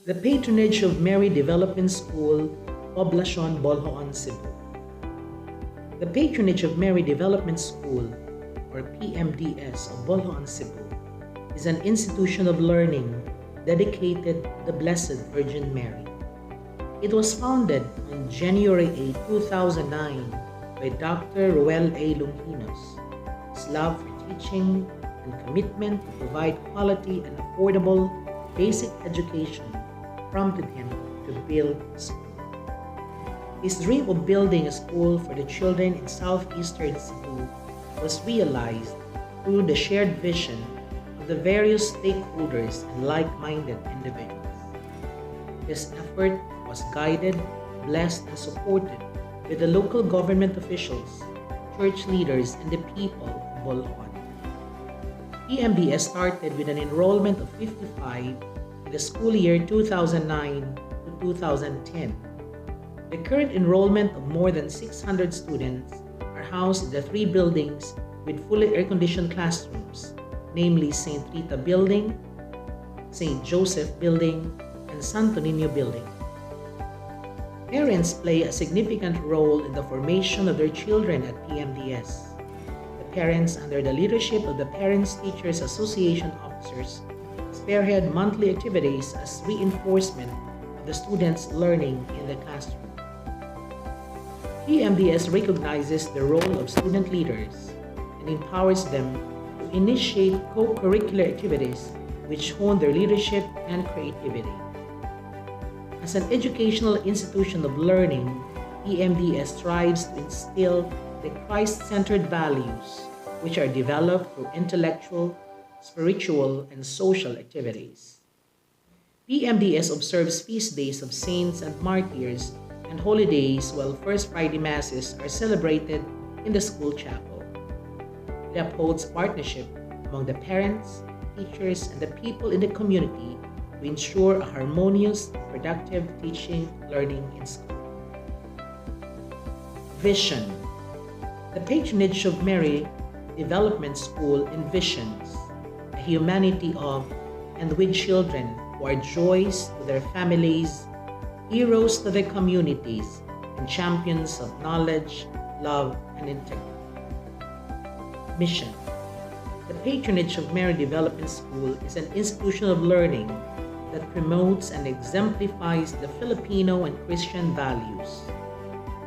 The patronage of Mary Development School, Poblacion, Bolhoon, Cebu. The patronage of Mary Development School, or PMDS of Bolhoon, Cebu, is an institution of learning dedicated to the Blessed Virgin Mary. It was founded on January 8, 2009 by Dr. Ruel A. Longinos. His love for teaching and commitment to provide quality and affordable basic education prompted him to build a school. His dream of building a school for the children in southeastern Cebu was realized through the shared vision of the various stakeholders and like-minded individuals. This effort was guided, blessed, and supported by the local government officials, church leaders, and the people of Bolhoon. PMDS started with an enrollment of 55 in the school year 2009 to 2010. The current enrollment of more than 600 students are housed in the 3 buildings with fully air-conditioned classrooms, namely St. Rita Building, St. Joseph Building, and Santo Niño Building. Parents play a significant role in the formation of their children at PMDS. The parents, under the leadership of the Parents Teachers Association officers, spearhead monthly activities as reinforcement of the students' learning in the classroom. PMDS recognizes the role of student leaders and empowers them to initiate co-curricular activities which hone their leadership and creativity. As an educational institution of learning, PMDS strives to instill the Christ-centered values which are developed through intellectual, spiritual, and social activities. PMDS observes feast days of saints and martyrs and holidays while First Friday Masses are celebrated in the school chapel. It upholds partnership among the parents, teachers, and the people in the community to ensure a harmonious, productive teaching, learning in school. Vision. The patronage of Mary Development School envisions a humanity of and with children who are joys to their families, heroes to their communities, and champions of knowledge, love, and integrity. Mission. The patronage of Mary Development School is an institution of learning that promotes and exemplifies the Filipino and Christian values.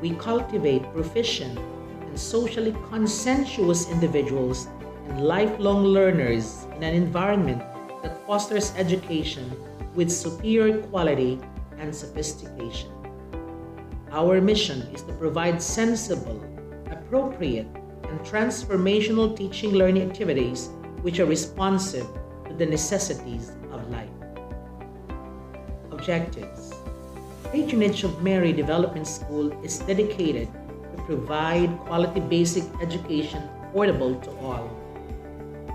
We cultivate proficient and socially conscientious individuals and lifelong learners in an environment that fosters education with superior quality and sophistication. Our mission is to provide sensible, appropriate, and transformational teaching learning activities which are responsive to the necessities of life. Objectives. Patronage of Mary Development School is dedicated to provide quality basic education affordable to all,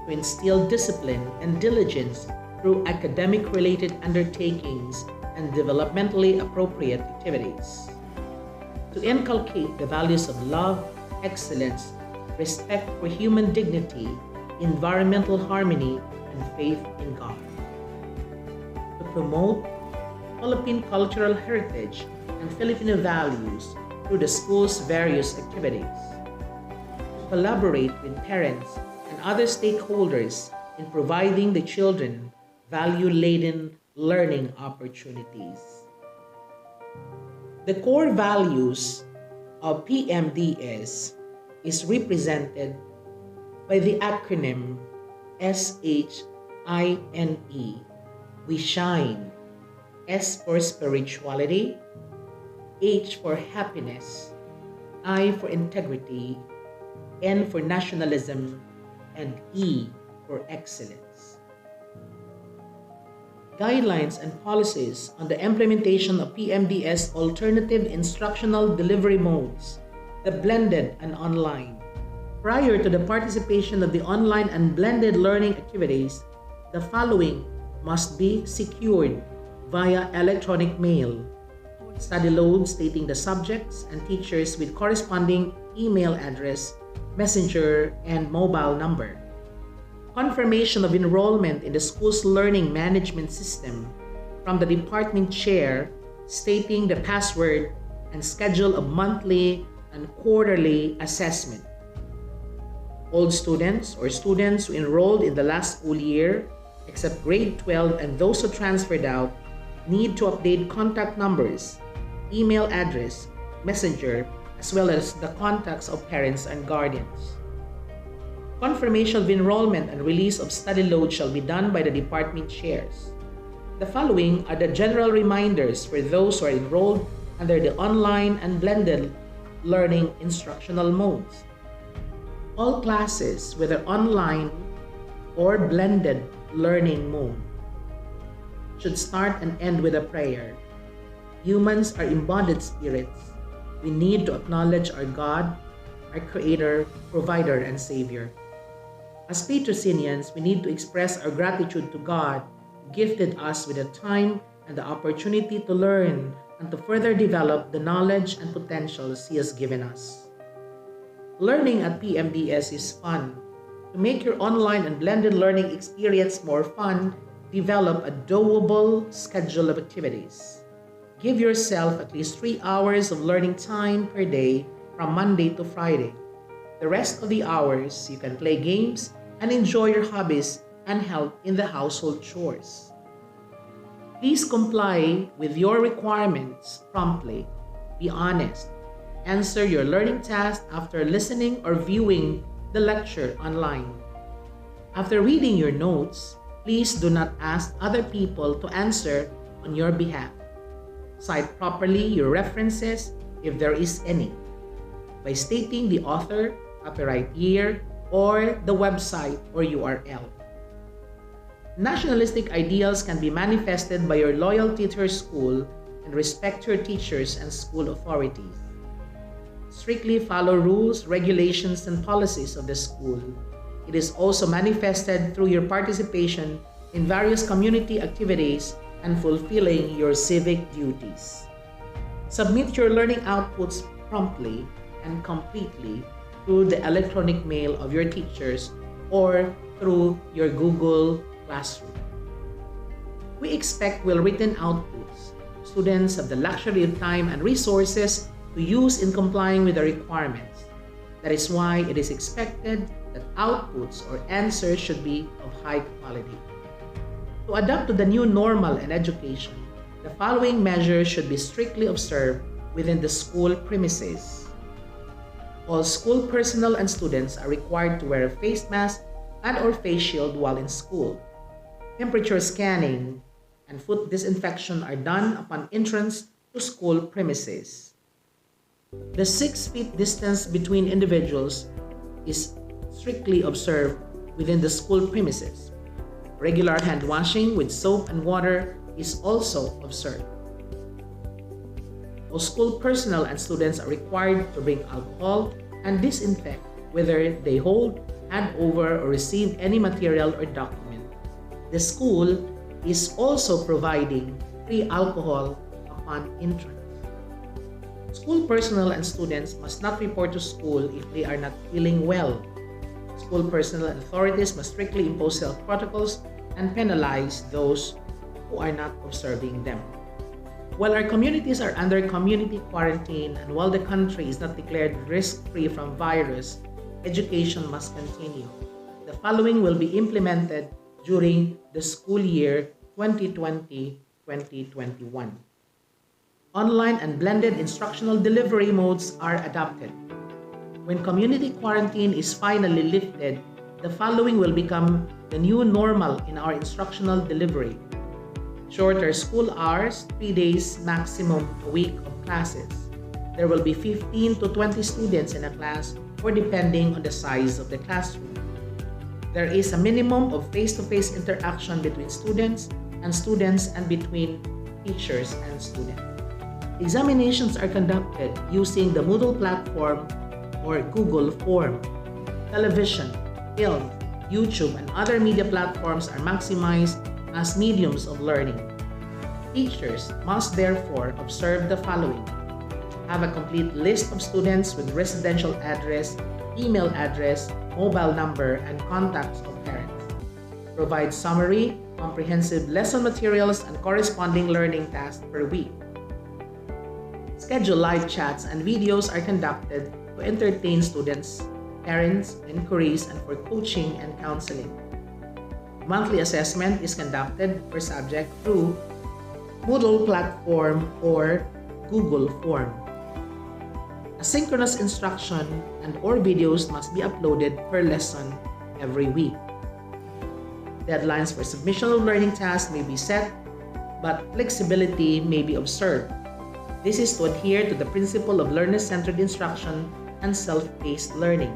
to instill discipline and diligence through academic-related undertakings and developmentally appropriate activities, to inculcate the values of love, excellence, respect for human dignity, environmental harmony, and faith in God, to promote Philippine cultural heritage and Filipino values through the school's various activities, to collaborate with parents and other stakeholders in providing the children value-laden learning opportunities. The core values of PMDS is represented by the acronym SHINE. We shine. S for spirituality, H for happiness, I for integrity, N for nationalism, and E for excellence. Guidelines and policies on the implementation of PMDS alternative instructional delivery modes, the blended and online. Prior to the participation of the online and blended learning activities, the following must be secured via electronic mail. Study load stating the subjects and teachers with corresponding email address, messenger, and mobile number. Confirmation of enrollment in the school's learning management system from the department chair stating the password and schedule a monthly and quarterly assessment. Old students or students who enrolled in the last school year, except grade 12 and those who transferred out, need to update contact numbers, email address, messenger, as well as the contacts of parents and guardians. Confirmation of enrollment and release of study load shall be done by the department chairs. The following are the general reminders for those who are enrolled under the online and blended learning instructional modes. All classes, whether online or blended learning mode, should start and end with a prayer. Humans are embodied spirits. We need to acknowledge our God, our Creator, Provider, and Savior. As Patricians, we need to express our gratitude to God who gifted us with the time and the opportunity to learn and to further develop the knowledge and potentials He has given us. Learning at PMDS is fun. To make your online and blended learning experience more fun, develop a doable schedule of activities. Give yourself at least 3 hours of learning time per day from Monday to Friday. The rest of the hours, you can play games and enjoy your hobbies and help in the household chores. Please comply with your requirements promptly. Be honest. Answer your learning task after listening or viewing the lecture online. After reading your notes, please do not ask other people to answer on your behalf. Cite properly your references if there is any, by stating the author, copyright year, or the website or URL. Nationalistic ideals can be manifested by your loyalty to your school and respect to your teachers and school authorities. Strictly follow rules, regulations, and policies of the school. It is also manifested through your participation in various community activities and fulfilling your civic duties. Submit your learning outputs promptly and completely through the electronic mail of your teachers or through your Google Classroom. We expect well-written outputs. Students have the luxury of time and resources to use in complying with the requirements. That is why it is expected that outputs or answers should be of high quality. To adapt to the new normal in education, the following measures should be strictly observed within the school premises. All school personnel and students are required to wear a face mask and/or face shield while in school. Temperature scanning and foot disinfection are done upon entrance to school premises. The 6 feet distance between individuals is strictly observed within the school premises. Regular hand washing with soap and water is also observed. All school personnel and students are required to bring alcohol and disinfect whether they hold, hand over, or receive any material or document. The school is also providing free alcohol upon entrance. School personnel and students must not report to school if they are not feeling well. School personnel and authorities must strictly impose health protocols and penalize those who are not observing them. While our communities are under community quarantine and while the country is not declared risk-free from virus, education must continue. The following will be implemented during the school year 2020-2021. Online and blended instructional delivery modes are adopted. When community quarantine is finally lifted, the following will become the new normal in our instructional delivery. Shorter school hours, 3 days maximum a week of classes. There will be 15 to 20 students in a class or depending on the size of the classroom. There is a minimum of face-to-face interaction between students and between teachers and students. Examinations are conducted using the Moodle platform or Google Form. Television, film, YouTube, and other media platforms are maximized as mediums of learning. Teachers must therefore observe the following: have a complete list of students with residential address, email address, mobile number, and contacts of parents. Provide summary, comprehensive lesson materials and corresponding learning tasks per week. Scheduled live chats and videos are conducted to entertain students, parents, inquiries, and for coaching and counseling. Monthly assessment is conducted per subject through Moodle platform or Google Form. Asynchronous instruction and/or videos must be uploaded per lesson every week. Deadlines for submission of learning tasks may be set, but flexibility may be observed. This is to adhere to the principle of learner-centered instruction and self-paced learning.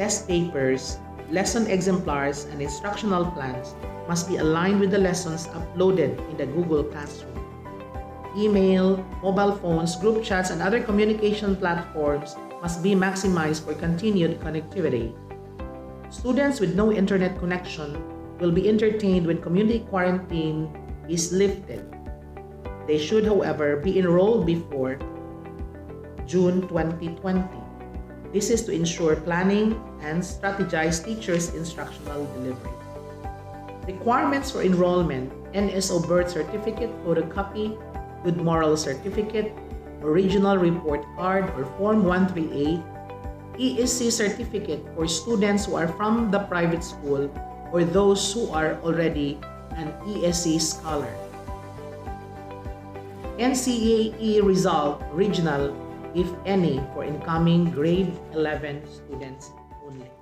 Test papers, lesson exemplars, and instructional plans must be aligned with the lessons uploaded in the Google Classroom. Email, mobile phones, group chats, and other communication platforms must be maximized for continued connectivity. Students with no internet connection will be entertained when community quarantine is lifted. They should, however, be enrolled before June 2020. This is to ensure planning and strategize teachers' instructional delivery. Requirements for enrollment: NSO birth certificate, photocopy, good moral certificate, original report card or Form 138, ESC certificate for students who are from the private school or those who are already an ESC scholar. NCAE result regional, if any, for incoming grade 11 students only.